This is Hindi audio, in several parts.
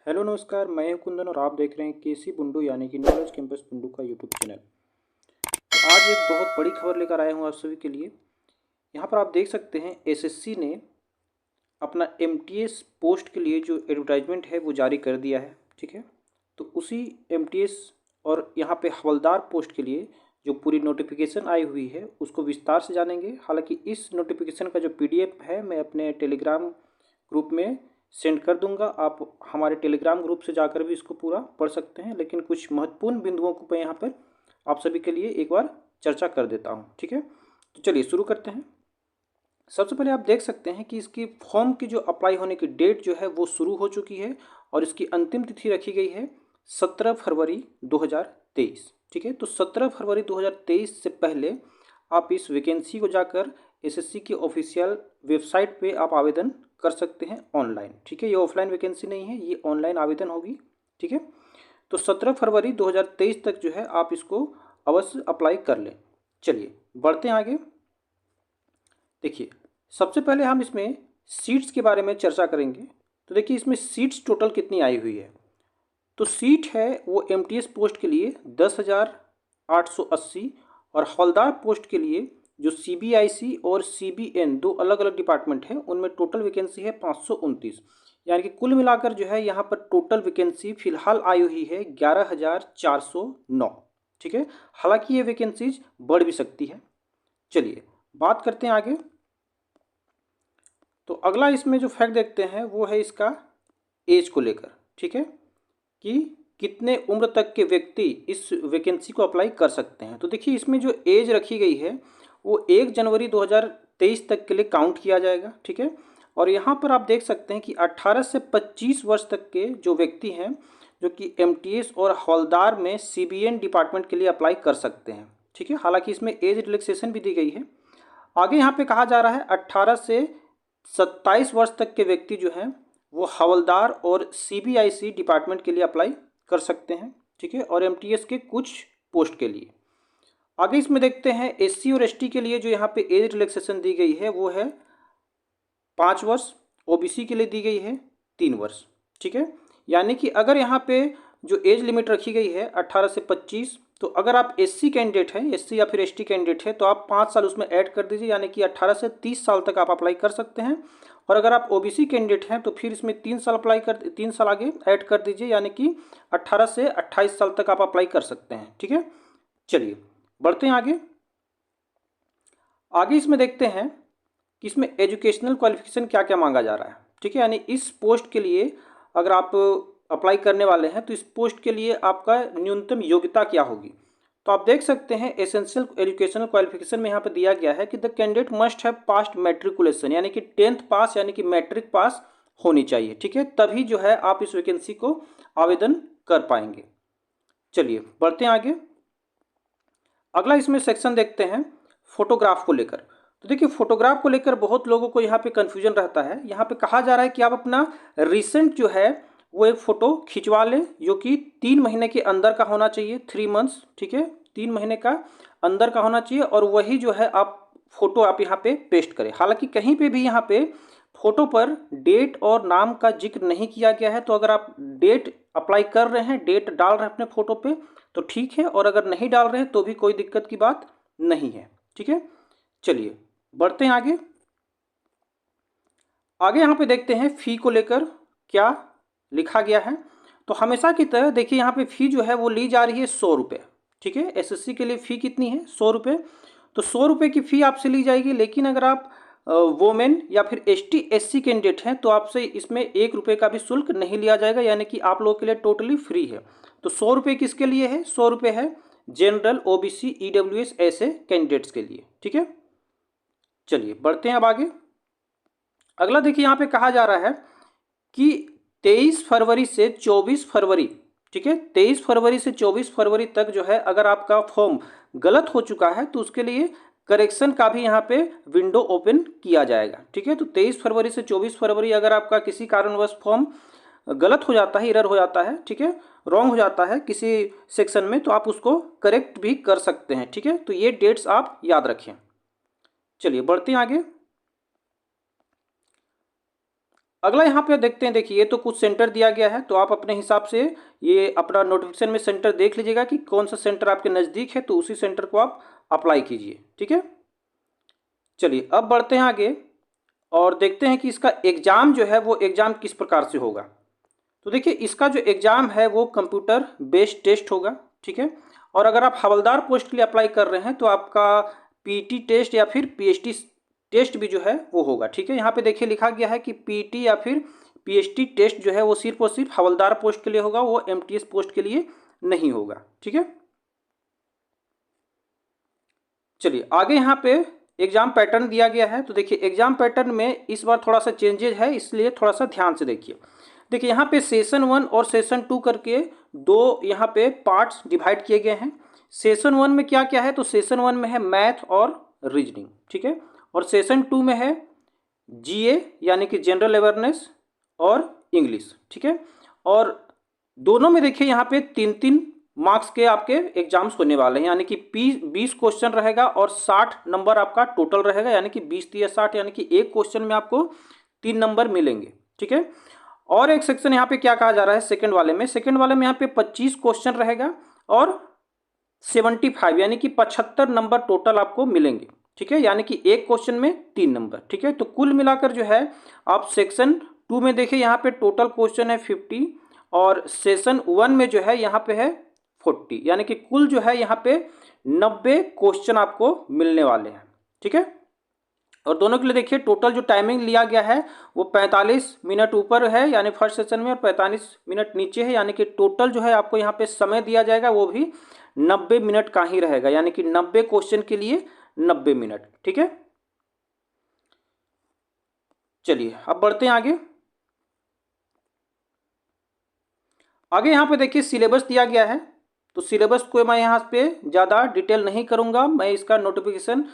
हेलो नमस्कार, मैं हूं कुंदन और आप देख रहे हैं केसी बुंडू यानी कि नॉलेज कैंपस बुंडू का यूट्यूब चैनल। तो आज एक बहुत बड़ी खबर लेकर आया हूं आप सभी के लिए। यहां पर आप देख सकते हैं एसएससी ने अपना एमटीएस पोस्ट के लिए जो एडवर्टाइजमेंट है वो जारी कर दिया है। ठीक है, तो उसी एमटीएस और यहां पे हवलदार पोस्ट के लिए जो पूरी नोटिफिकेशन आई हुई है उसको विस्तार से जानेंगे। हालांकि इस नोटिफिकेशन का जो पीडीएफ है मैं अपने टेलीग्राम ग्रुप में सेंड कर दूंगा। आप हमारे टेलीग्राम ग्रुप से जाकर भी इसको पूरा पढ़ सकते हैं, लेकिन कुछ महत्वपूर्ण बिंदुओं को मैं यहाँ पर आप सभी के लिए एक बार चर्चा कर देता हूँ। ठीक है, तो चलिए शुरू करते हैं। सबसे पहले आप देख सकते हैं कि इसकी फॉर्म की जो अप्लाई होने की डेट जो है वो शुरू हो चुकी है और इसकी अंतिम तिथि रखी गई है 17 फरवरी 2023। ठीक है, तो 17 फरवरी 2023 से पहले आप इस वैकेंसी को जाकर एसएससी की ऑफिशियल वेबसाइट पे आप आवेदन कर सकते हैं ऑनलाइन। ठीक है, ये ऑफलाइन वैकेंसी नहीं है, ये ऑनलाइन आवेदन होगी। ठीक है, तो 17 फरवरी 2023 तक जो है आप इसको अवश्य अप्लाई कर लें। चलिए बढ़ते हैं आगे। देखिए, सबसे पहले हम इसमें सीट्स के बारे में चर्चा करेंगे। तो देखिए इसमें सीट्स टोटल कितनी आई हुई है। तो सीट है वो एमटीएस पोस्ट के लिए 10,880 और हवलदार पोस्ट के लिए जो सीबीआईसी और सीबीएन दो अलग अलग डिपार्टमेंट हैं उनमें टोटल वैकेंसी है 529। यानी कि कुल मिलाकर जो है यहाँ पर टोटल वैकेंसी फिलहाल आई हुई है 11,409। ठीक है, हालांकि ये वैकेंसीज बढ़ भी सकती है। चलिए बात करते हैं आगे। तो अगला इसमें जो फैक्ट देखते हैं वो है इसका एज को लेकर। ठीक है, कि कितने उम्र तक के व्यक्ति इस वैकेंसी को अप्लाई कर सकते हैं। तो देखिए इसमें जो एज रखी गई है वो 1 जनवरी 2023 तक के लिए काउंट किया जाएगा। ठीक है, और यहाँ पर आप देख सकते हैं कि 18 से 25 वर्ष तक के जो व्यक्ति हैं जो कि एमटीएस और हवलदार में सीबीएन डिपार्टमेंट के लिए अप्लाई कर सकते हैं। ठीक है, हालांकि इसमें एज रिलैक्सेशन भी दी गई है। आगे यहाँ पे कहा जा रहा है 18 से 27 वर्ष तक के व्यक्ति जो हैं वो हवलदार और सीबीआईसी डिपार्टमेंट के लिए अप्लाई कर सकते हैं। ठीक है, और एमटीएस के कुछ पोस्ट के लिए। आगे इसमें देखते हैं एससी और एसटी के लिए जो यहाँ पे एज रिलैक्सेशन दी गई है वो है 5 वर्ष, ओबीसी के लिए दी गई है 3 वर्ष। ठीक है, यानी कि अगर यहाँ पे जो एज लिमिट रखी गई है 18 से 25, तो अगर आप एससी कैंडिडेट हैं, एससी या फिर एसटी कैंडिडेट है तो आप 5 साल उसमें ऐड कर दीजिए, यानी कि 18 से 30 साल तक आप अप्लाई कर सकते हैं। और अगर आप ओबीसी कैंडिडेट हैं तो फिर इसमें 3 साल आगे ऐड कर दीजिए, यानी कि 18 से 28 साल तक आप अप्लाई कर सकते हैं। ठीक है, चलिए बढ़ते हैं आगे। आगे इसमें देखते हैं कि इसमें एजुकेशनल क्वालिफिकेशन क्या क्या मांगा जा रहा है। ठीक है, यानी इस पोस्ट के लिए अगर आप अप्लाई करने वाले हैं तो इस पोस्ट के लिए आपका न्यूनतम योग्यता क्या होगी। तो आप देख सकते हैं एसेंशियल एजुकेशनल क्वालिफिकेशन में यहाँ पर दिया गया है कि the candidate must have past matriculation, यानी कि 10th पास यानी कि मैट्रिक पास होनी चाहिए। ठीक है, तभी जो है आप इस वैकेंसी को आवेदन कर पाएंगे। चलिए बढ़ते हैं आगे। अगला इसमें सेक्शन देखते हैं फोटोग्राफ को लेकर। तो देखिए फोटोग्राफ को लेकर बहुत लोगों को यहाँ पे कन्फ्यूजन रहता है। यहाँ पे कहा जा रहा है कि आप अपना रिसेंट जो है वो एक फ़ोटो खिंचवा लें जो कि 3 महीने के अंदर का होना चाहिए, 3 मंथ्स। ठीक है, 3 महीने का अंदर का होना चाहिए और वही जो है आप फ़ोटो आप यहाँ पे पेस्ट करें। हालांकि कहीं पे भी यहाँ पे फ़ोटो पर डेट और नाम का जिक्र नहीं किया गया है, तो अगर आप डेट अप्लाई कर रहे हैं, डेट डाल रहे हैं अपने फ़ोटो पे तो ठीक है, और अगर नहीं डाल रहे हैं तो भी कोई दिक्कत की बात नहीं है। ठीक है, चलिए बढ़ते हैं आगे। आगे यहाँ पे देखते हैं फ़ी को लेकर क्या लिखा गया है। तो हमेशा की तरह देखिए यहाँ पे फ़ी जो है वो ली जा रही है 100 रुपये। ठीक है, एसएससी के लिए फ़ी कितनी है, 100 रुपये। तो 100 रुपये की फ़ी आपसे ली जाएगी, लेकिन अगर आप वोमेन या फिर एसटी एससी कैंडिडेट हैं तो आपसे इसमें 1 रुपये का भी शुल्क नहीं लिया जाएगा, यानी कि आप लोगों के लिए टोटली फ्री है। तो 100 रुपये किसके लिए है, 100 रुपये है जनरल, ओबीसी, ईडब्ल्यूएस ऐसे कैंडिडेट्स के लिए। ठीक है, चलिए बढ़ते हैं अब आगे। अगला देखिए यहाँ पे कहा जा रहा है कि 23 फरवरी से 24 फरवरी, ठीक है, 23 फरवरी से 24 फरवरी तक जो है अगर आपका फॉर्म गलत हो चुका है तो उसके लिए करेक्शन का भी यहाँ पे विंडो ओपन किया जाएगा। ठीक है, तो 23 फरवरी से 24 फरवरी अगर आपका किसी कारणवश फॉर्म गलत हो जाता है, एरर हो जाता है, ठीक है, रॉन्ग हो जाता है किसी सेक्शन में, तो आप उसको करेक्ट भी कर सकते हैं। ठीक है, तो ये डेट्स आप याद रखें। चलिए बढ़ते हैं आगे। अगला यहाँ पे देखते हैं, देखिए ये तो कुछ सेंटर दिया गया है, तो आप अपने हिसाब से ये अपना नोटिफिकेशन में सेंटर देख लीजिएगा कि कौन सा सेंटर आपके नज़दीक है, तो उसी सेंटर को आप अप्लाई कीजिए। ठीक है, चलिए अब बढ़ते हैं आगे और देखते हैं कि इसका एग्ज़ाम जो है वो एग्ज़ाम किस प्रकार से होगा। तो देखिए इसका जो एग्ज़ाम है वो कंप्यूटर बेस्ड टेस्ट होगा। ठीक है, और अगर आप हवलदार पोस्ट के लिए अप्लाई कर रहे हैं तो आपका पीटी टेस्ट या फिर पीएचटी टेस्ट भी जो है वो होगा। ठीक है, यहाँ पे देखिए लिखा गया है कि पीटी या फिर पीएचटी टेस्ट जो है वो सिर्फ और सिर्फ हवलदार पोस्ट के लिए होगा, वो एमटीएस पोस्ट के लिए नहीं होगा। ठीक है, चलिए आगे यहाँ पे एग्जाम पैटर्न दिया गया है। तो देखिए एग्जाम पैटर्न में इस बार थोड़ा सा चेंजेज है, इसलिए थोड़ा सा ध्यान से देखिए। देखिए यहाँ पे सेशन 1 और सेशन 2 करके दो यहाँ पे पार्ट्स डिवाइड किए गए हैं। सेशन 1 में क्या क्या है, तो सेशन 1 में है मैथ और रीजनिंग। ठीक है, और सेशन 2 में है जीए यानी कि जनरल अवेयरनेस और इंग्लिश। ठीक है, और दोनों में देखिए यहाँ पे 3-3 मार्क्स के आपके एग्जाम्स होने वाले हैं, यानी कि 20 क्वेश्चन रहेगा और 60 नंबर आपका टोटल रहेगा, यानी कि 20-30-60, यानी कि एक क्वेश्चन में आपको 3 नंबर मिलेंगे। ठीक है, और एक सेक्शन यहाँ पे क्या कहा जा रहा है सेकंड वाले में, यहाँ पे 25 क्वेश्चन रहेगा और 75 यानी कि 75 नंबर टोटल आपको मिलेंगे। ठीक है, यानी कि एक क्वेश्चन में 3 नंबर। ठीक है, तो कुल मिलाकर जो है आप सेक्शन 2 में देखिए यहाँ पे टोटल क्वेश्चन है 50 और सेशन 1 में जो है यहाँ पे है 40, यानी कि कुल जो है यहाँ पे 90 क्वेश्चन आपको मिलने वाले हैं। ठीक है, और दोनों के लिए देखिए टोटल जो टाइमिंग लिया गया है वो 45 मिनट ऊपर है यानी फर्स्ट सेशन में, और 45 मिनट नीचे है, यानी कि टोटल जो है आपको यहाँ पे समय दिया जाएगा वो भी 90 मिनट का ही रहेगा, यानी कि 90 क्वेश्चन के लिए 90 मिनट। ठीक है, चलिए अब बढ़ते हैं आगे। यहाँ पे देखिए सिलेबस दिया गया है, तो सिलेबस को मैं यहाँ पे ज़्यादा डिटेल नहीं करूँगा, मैं इसका नोटिफिकेशन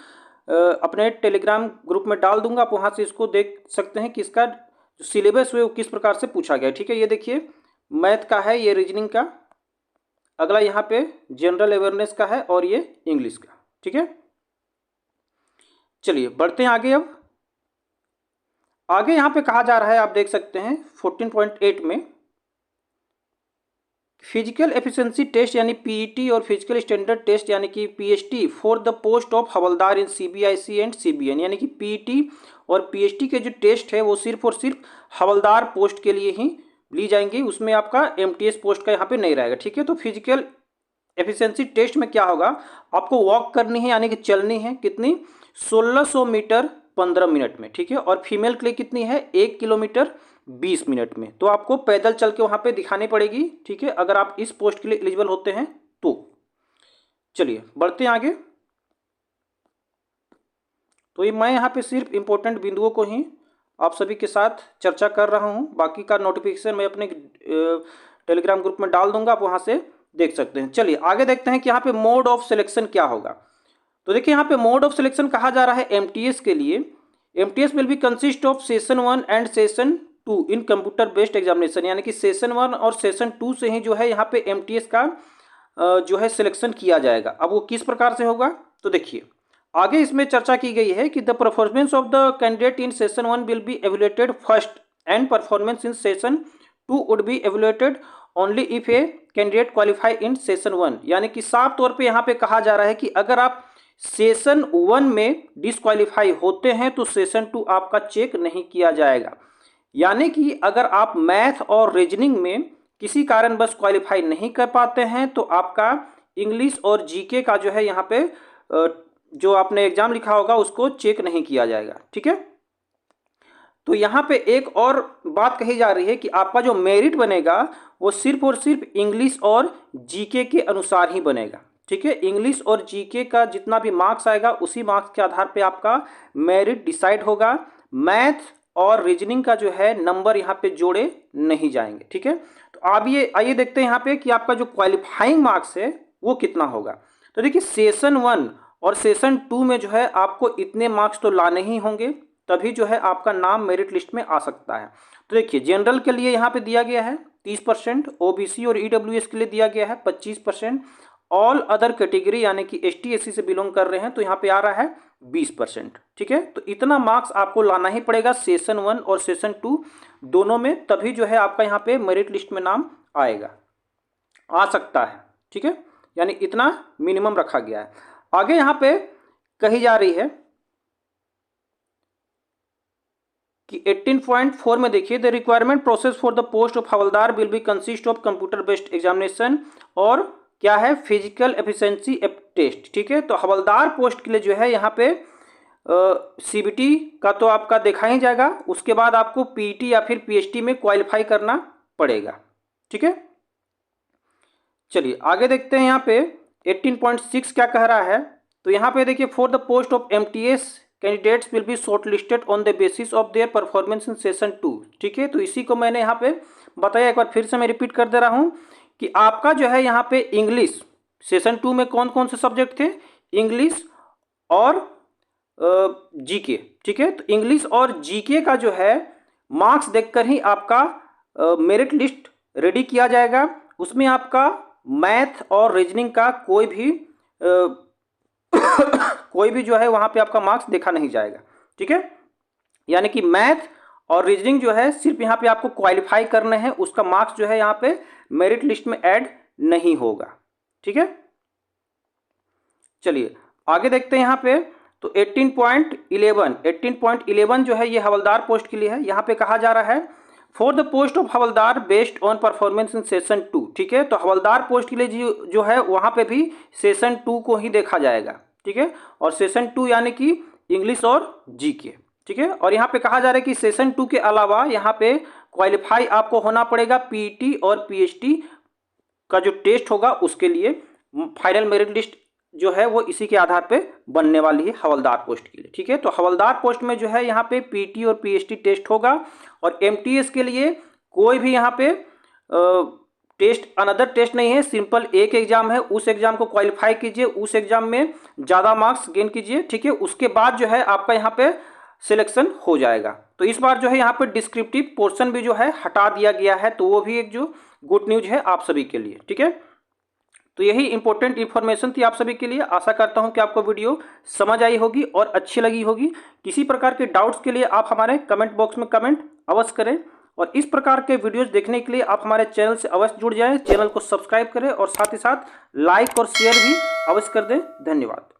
अपने टेलीग्राम ग्रुप में डाल दूंगा, आप वहाँ से इसको देख सकते हैं कि इसका जो सिलेबस है वो किस प्रकार से पूछा गया है। ठीक है, ये देखिए मैथ का है, ये रीजनिंग का, अगला यहाँ पे जनरल अवेयरनेस का है और ये इंग्लिश का। ठीक है, चलिए बढ़ते हैं आगे। अब आगे यहाँ पे कहा जा रहा है, आप देख सकते हैं 14.8 में फिजिकल एफिशिएंसी टेस्ट यानी पीईटी और फिजिकल स्टैंडर्ड टेस्ट यानी कि PST for the post of havildar in CBIC and CBN, यानी कि पीईटी और पीएसटी के जो टेस्ट है वो सिर्फ और सिर्फ हवलदार पोस्ट के लिए ही ली जाएंगी, उसमें आपका एमटीएस पोस्ट का यहाँ पे नहीं रहेगा। ठीक है, तो फिजिकल एफिशिएंसी टेस्ट में क्या होगा, आपको वॉक करनी है यानी कि चलनी है, कितनी 1600 मीटर 15 मिनट में। ठीक है, और फीमेल के लिए कितनी है 1 किलोमीटर 20 मिनट में, तो आपको पैदल चल के वहां पे दिखानी पड़ेगी। ठीक है, अगर आप इस पोस्ट के लिए एलिजिबल होते हैं तो। चलिए बढ़ते हैं आगे। तो ये मैं यहाँ पे सिर्फ इंपॉर्टेंट बिंदुओं को ही आप सभी के साथ चर्चा कर रहा हूँ, बाकी का नोटिफिकेशन मैं अपने टेलीग्राम ग्रुप में डाल दूंगा, आप वहां से देख सकते हैं। चलिए आगे देखते हैं कि यहाँ पे मोड ऑफ सिलेक्शन क्या होगा। तो देखिए यहाँ पे मोड ऑफ सिलेक्शन कहा जा रहा है एमटीएस के लिए, MTS will be consist of session 1 and session 2 in computer based examination, यानी कि सेशन 1 और सेशन 2 से ही जो है यहाँ पे एमटीएस का जो है सिलेक्शन किया जाएगा। अब वो किस प्रकार से होगा, तो देखिए आगे इसमें चर्चा की गई है कि the performance of the candidate in session 1 will be evaluated first and performance in session 2 would be evaluated only if a candidate qualify in session 1, यानी कि साफ तौर पे यहाँ पे कहा जा रहा है कि अगर आप सेशन 1 में डिसक्वालीफाई होते हैं तो सेशन 2 आपका चेक नहीं किया जाएगा, यानी कि अगर आप मैथ और रीजनिंग में किसी कारणवश क्वालिफाई नहीं कर पाते हैं तो आपका इंग्लिश और जीके का जो है यहाँ पे जो आपने एग्जाम लिखा होगा उसको चेक नहीं किया जाएगा। ठीक है, तो यहाँ पे एक और बात कही जा रही है कि आपका जो मेरिट बनेगा वो सिर्फ और सिर्फ इंग्लिश और जीके के अनुसार ही बनेगा। ठीक है, इंग्लिश और जीके का जितना भी मार्क्स आएगा उसी मार्क्स के आधार पे आपका मेरिट डिसाइड होगा, मैथ और रीजनिंग का जो है नंबर यहाँ पे जोड़े नहीं जाएंगे। ठीक है, तो आप ये आइए देखते हैं यहाँ पे कि आपका जो क्वालिफाइंग मार्क्स है वो कितना होगा। तो देखिए सेशन 1 और सेशन 2 में जो है आपको इतने मार्क्स तो लाने ही होंगे, तभी जो है आपका नाम मेरिट लिस्ट में आ सकता है। तो देखिए जनरल के लिए यहाँ पे दिया गया है 30%, ओबीसी और ईडब्ल्यूएस के लिए दिया गया है 25%, ऑल अदर कैटेगरी यानी कि एसटी एससी से बिलोंग कर रहे हैं तो यहाँ पे आ रहा है 20%। ठीक है, तो इतना मार्क्स आपको लाना ही पड़ेगा सेशन 1 और सेशन 2 दोनों में, तभी जो है आपका यहाँ पे मेरिट लिस्ट में नाम आएगा, आ सकता है। ठीक है, यानी इतना मिनिमम रखा गया है। आगे यहाँ पे कही जा रही है कि 18.4 में देखिए, the requirement process for the post of havildar will be consist of computer based examination और क्या है, फिजिकल एफिशिएंसी टेस्ट। ठीक है, तो हवलदार पोस्ट के लिए जो है यहाँ पे सीबीटी का तो आपका देखा ही जाएगा, उसके बाद आपको पीईटी या फिर पीएचडी में क्वालिफाई करना पड़ेगा। ठीक है, चलिए आगे देखते हैं। यहाँ पे 18.6 क्या कह रहा है, तो यहाँ पे देखिए, for the post of MTS candidates will be short listed on the basis of their performance in session 2। ठीक है, तो इसी को मैंने यहाँ पे बताया, एक बार फिर से मैं रिपीट कर दे रहा हूँ कि आपका जो है यहाँ पे इंग्लिश सेशन 2 में कौन कौन से सब्जेक्ट थे, इंग्लिश और जीके। ठीक है, तो इंग्लिश और जीके का जो है मार्क्स देखकर ही आपका मेरिट लिस्ट रेडी किया जाएगा। उसमें आपका मैथ और रीजनिंग का कोई भी जो है वहां पे आपका मार्क्स देखा नहीं जाएगा। ठीक है, यानी कि मैथ और रीजनिंग जो है सिर्फ यहाँ पे आपको क्वालिफाई करने हैं, उसका मार्क्स जो है यहाँ पे मेरिट लिस्ट में ऐड नहीं होगा। ठीक है, चलिए आगे देखते हैं। यहाँ पे तो 18.11 जो है ये हवलदार पोस्ट के लिए है। यहाँ पे कहा जा रहा है for the post of havildar based on performance in session 2। ठीक है, तो हवलदार पोस्ट के लिए जो है वहाँ पे भी सेशन 2 को ही देखा जाएगा। ठीक है, और सेशन 2 यानी कि इंग्लिश और जीके। ठीक है, और यहाँ पे कहा जा रहा है कि सेशन 2 के अलावा यहाँ पे क्वालिफाई आपको होना पड़ेगा पीईटी और पीएचडी का जो टेस्ट होगा उसके लिए। फाइनल मेरिट लिस्ट जो है वो इसी के आधार पे बनने वाली है हवलदार पोस्ट के लिए। ठीक है, तो हवलदार पोस्ट में जो है यहाँ पे पीटी और पीएचडी टेस्ट होगा, और एमटीएस के लिए कोई भी यहाँ पे टेस्ट अनदर टेस्ट नहीं है, सिंपल एक एग्जाम है, उस एग्जाम को क्वालिफाई कीजिए, उस एग्जाम में ज़्यादा मार्क्स गेन कीजिए। ठीक है, उसके बाद जो है आपका यहाँ पे सिलेक्शन हो जाएगा। तो इस बार जो है यहाँ पे डिस्क्रिप्टिव पोर्शन भी जो है हटा दिया गया है, तो वो भी एक जो गुड न्यूज है आप सभी के लिए। ठीक है, तो यही इंपॉर्टेंट इन्फॉर्मेशन थी आप सभी के लिए। आशा करता हूं कि आपको वीडियो समझ आई होगी और अच्छी लगी होगी। किसी प्रकार के डाउट्स के लिए आप हमारे कमेंट बॉक्स में कमेंट अवश्य करें, और इस प्रकार के वीडियोस देखने के लिए आप हमारे चैनल से अवश्य जुड़ जाएं। चैनल को सब्सक्राइब करें और साथ ही साथ लाइक और शेयर भी अवश्य कर दें। धन्यवाद।